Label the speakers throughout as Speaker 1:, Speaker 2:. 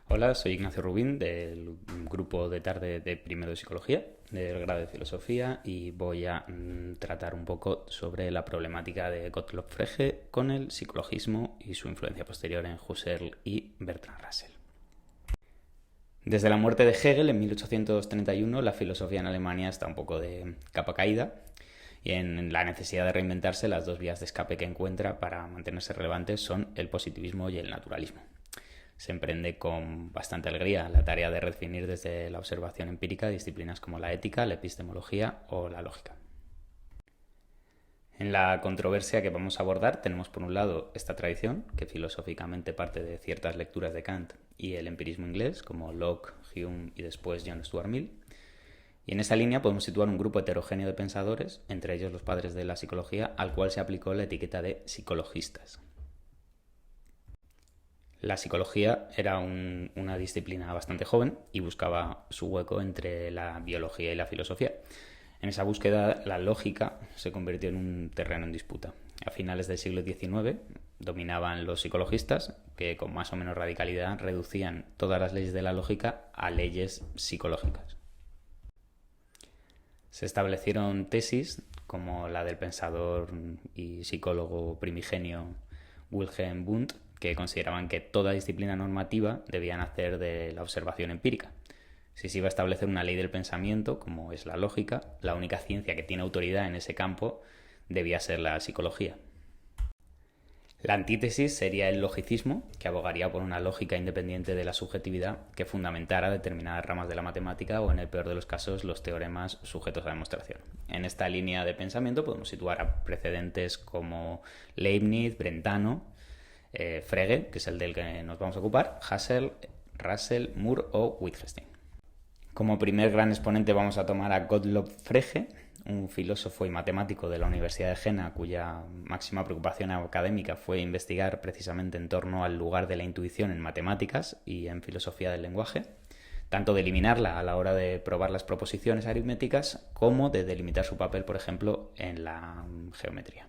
Speaker 1: Hola, soy Ignacio Rubín del grupo de tarde de primero de Psicología, del grado de Filosofía, y voy a tratar un poco sobre la problemática de Gottlob Frege con el psicologismo y su influencia posterior en Husserl y Bertrand Russell. Desde la muerte de Hegel en 1831, la filosofía en Alemania está un poco de capa caída, y en la necesidad de reinventarse, las dos vías de escape que encuentra para mantenerse relevantes son el positivismo y el naturalismo. Se emprende con bastante alegría la tarea de redefinir desde la observación empírica disciplinas como la ética, la epistemología o la lógica. En la controversia que vamos a abordar tenemos por un lado esta tradición, que filosóficamente parte de ciertas lecturas de Kant y el empirismo inglés, como Locke, Hume y después John Stuart Mill. Y en esa línea podemos situar un grupo heterogéneo de pensadores, entre ellos los padres de la psicología, al cual se aplicó la etiqueta de psicologistas. La psicología era una disciplina bastante joven y buscaba su hueco entre la biología y la filosofía. En esa búsqueda, la lógica se convirtió en un terreno en disputa. A finales del siglo XIX dominaban los psicologistas, que con más o menos radicalidad reducían todas las leyes de la lógica a leyes psicológicas. Se establecieron tesis como la del pensador y psicólogo primigenio Wilhelm Wundt, que consideraban que toda disciplina normativa debía nacer de la observación empírica. Si se iba a establecer una ley del pensamiento, como es la lógica, la única ciencia que tiene autoridad en ese campo debía ser la psicología. La antítesis sería el logicismo, que abogaría por una lógica independiente de la subjetividad que fundamentara determinadas ramas de la matemática o, en el peor de los casos, los teoremas sujetos a demostración. En esta línea de pensamiento podemos situar a precedentes como Leibniz, Brentano, Frege, que es el del que nos vamos a ocupar, Husserl, Russell, Moore o Wittgenstein. Como primer gran exponente vamos a tomar a Gottlob Frege, un filósofo y matemático de la Universidad de Jena, cuya máxima preocupación académica fue investigar precisamente en torno al lugar de la intuición en matemáticas y en filosofía del lenguaje, tanto de eliminarla a la hora de probar las proposiciones aritméticas como de delimitar su papel, por ejemplo, en la geometría.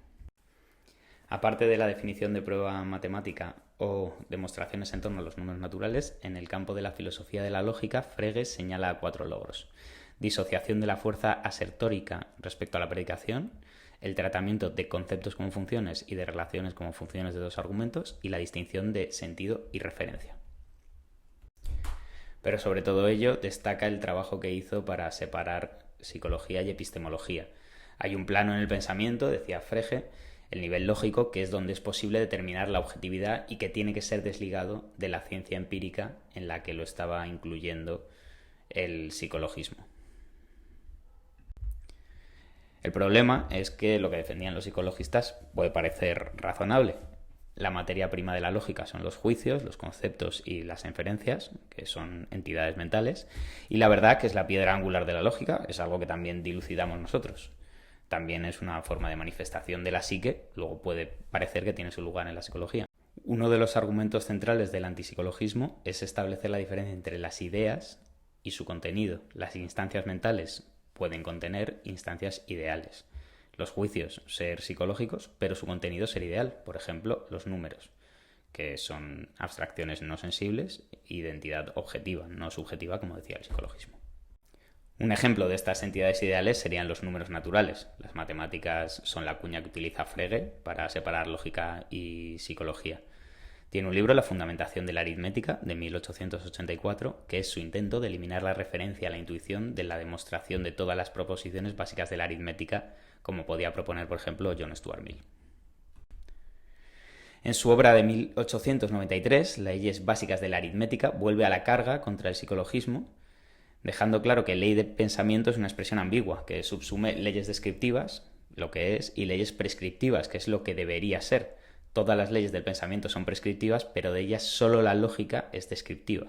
Speaker 1: Aparte de la definición de prueba matemática o demostraciones en torno a los números naturales, en el campo de la filosofía de la lógica, Frege señala 4 logros: disociación de la fuerza asertórica respecto a la predicación, el tratamiento de conceptos como funciones y de relaciones como funciones de dos argumentos, y la distinción de sentido y referencia. Pero sobre todo ello destaca el trabajo que hizo para separar psicología y epistemología. Hay un plano en el pensamiento, decía Frege, el nivel lógico, que es donde es posible determinar la objetividad y que tiene que ser desligado de la ciencia empírica en la que lo estaba incluyendo el psicologismo. El problema es que lo que defendían los psicologistas puede parecer razonable. La materia prima de la lógica son los juicios, los conceptos y las inferencias, que son entidades mentales, y la verdad, que es la piedra angular de la lógica, es algo que también dilucidamos nosotros. También es una forma de manifestación de la psique, luego puede parecer que tiene su lugar en la psicología. Uno de los argumentos centrales del antipsicologismo es establecer la diferencia entre las ideas y su contenido. Las instancias mentales pueden contener instancias ideales. Los juicios ser psicológicos, pero su contenido ser ideal. Por ejemplo, los números, que son abstracciones no sensibles y de entidad objetiva, no subjetiva, como decía el psicologismo. Un ejemplo de estas entidades ideales serían los números naturales. Las matemáticas son la cuña que utiliza Frege para separar lógica y psicología. Tiene un libro, La fundamentación de la aritmética, de 1884, que es su intento de eliminar la referencia a la intuición de la demostración de todas las proposiciones básicas de la aritmética, como podía proponer, por ejemplo, John Stuart Mill. En su obra de 1893, Leyes básicas de la aritmética, vuelve a la carga contra el psicologismo, dejando claro que ley de pensamiento es una expresión ambigua, que subsume leyes descriptivas, lo que es, y leyes prescriptivas, que es lo que debería ser. Todas las leyes del pensamiento son prescriptivas, pero de ellas solo la lógica es descriptiva.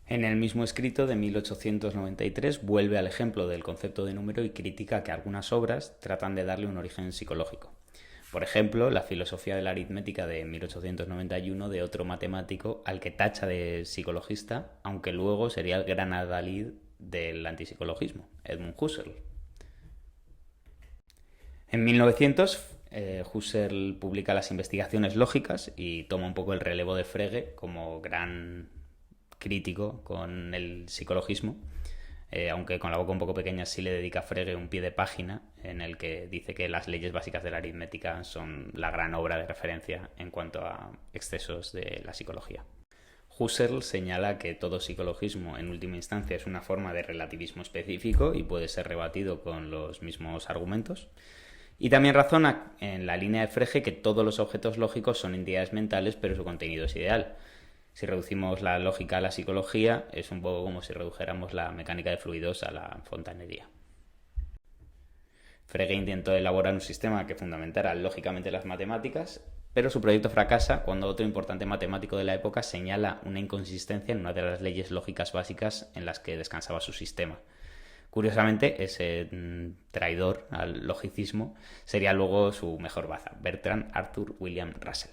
Speaker 1: En el mismo escrito de 1893 vuelve al ejemplo del concepto de número y critica que algunas obras tratan de darle un origen psicológico. Por ejemplo, la filosofía de la aritmética de 1891 de otro matemático al que tacha de psicologista, aunque luego sería el gran adalid del antipsicologismo, Edmund Husserl. En 1900, Husserl publica las investigaciones lógicas y toma un poco el relevo de Frege como gran crítico con el psicologismo, aunque con la boca un poco pequeña sí le dedica Frege un pie de página en el que dice que las leyes básicas de la aritmética son la gran obra de referencia en cuanto a excesos de la psicología. Husserl señala que todo psicologismo en última instancia es una forma de relativismo específico y puede ser rebatido con los mismos argumentos. Y también razona en la línea de Frege que todos los objetos lógicos son entidades mentales, pero su contenido es ideal. Si reducimos la lógica a la psicología, es un poco como si redujéramos la mecánica de fluidos a la fontanería. Frege intentó elaborar un sistema que fundamentara lógicamente las matemáticas, pero su proyecto fracasa cuando otro importante matemático de la época señala una inconsistencia en una de las leyes lógicas básicas en las que descansaba su sistema. Curiosamente, ese traidor al logicismo sería luego su mejor baza, Bertrand Arthur William Russell.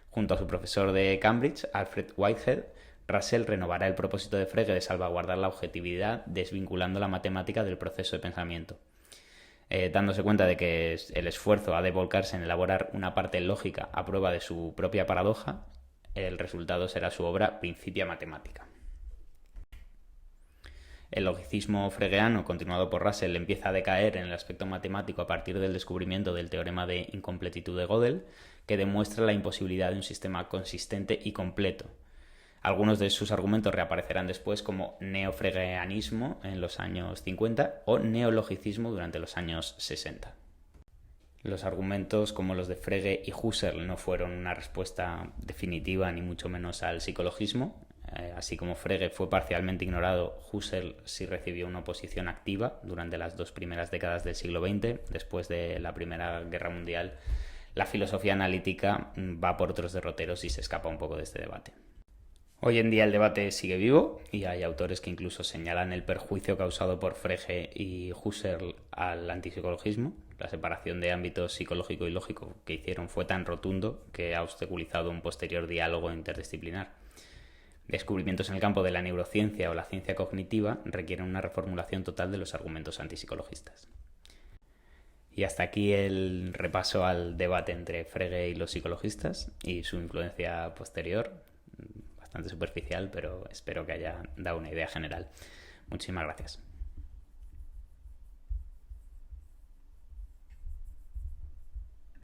Speaker 1: Junto a su profesor de Cambridge, Alfred Whitehead, Russell renovará el propósito de Frege de salvaguardar la objetividad desvinculando la matemática del proceso de pensamiento. Dándose cuenta de que el esfuerzo ha de volcarse en elaborar una parte lógica a prueba de su propia paradoja, el resultado será su obra Principia Mathematica. El logicismo fregeano, continuado por Russell, empieza a decaer en el aspecto matemático a partir del descubrimiento del teorema de incompletitud de Gödel, que demuestra la imposibilidad de un sistema consistente y completo. Algunos de sus argumentos reaparecerán después como neofregeanismo en los años 50 o neologicismo durante los años 60. Los argumentos como los de Frege y Husserl no fueron una respuesta definitiva ni mucho menos al psicologismo. Así como Frege fue parcialmente ignorado, Husserl sí recibió una oposición activa durante las 2 primeras décadas del siglo XX. Después de la Primera Guerra Mundial, la filosofía analítica va por otros derroteros y se escapa un poco de este debate. Hoy en día el debate sigue vivo y hay autores que incluso señalan el perjuicio causado por Frege y Husserl al antipsicologismo. La separación de ámbitos psicológico y lógico que hicieron fue tan rotundo que ha obstaculizado un posterior diálogo interdisciplinar. Descubrimientos en el campo de la neurociencia o la ciencia cognitiva requieren una reformulación total de los argumentos antipsicologistas. Y hasta aquí el repaso al debate entre Frege y los psicologistas y su influencia posterior. Bastante superficial, pero espero que haya dado una idea general. Muchísimas gracias.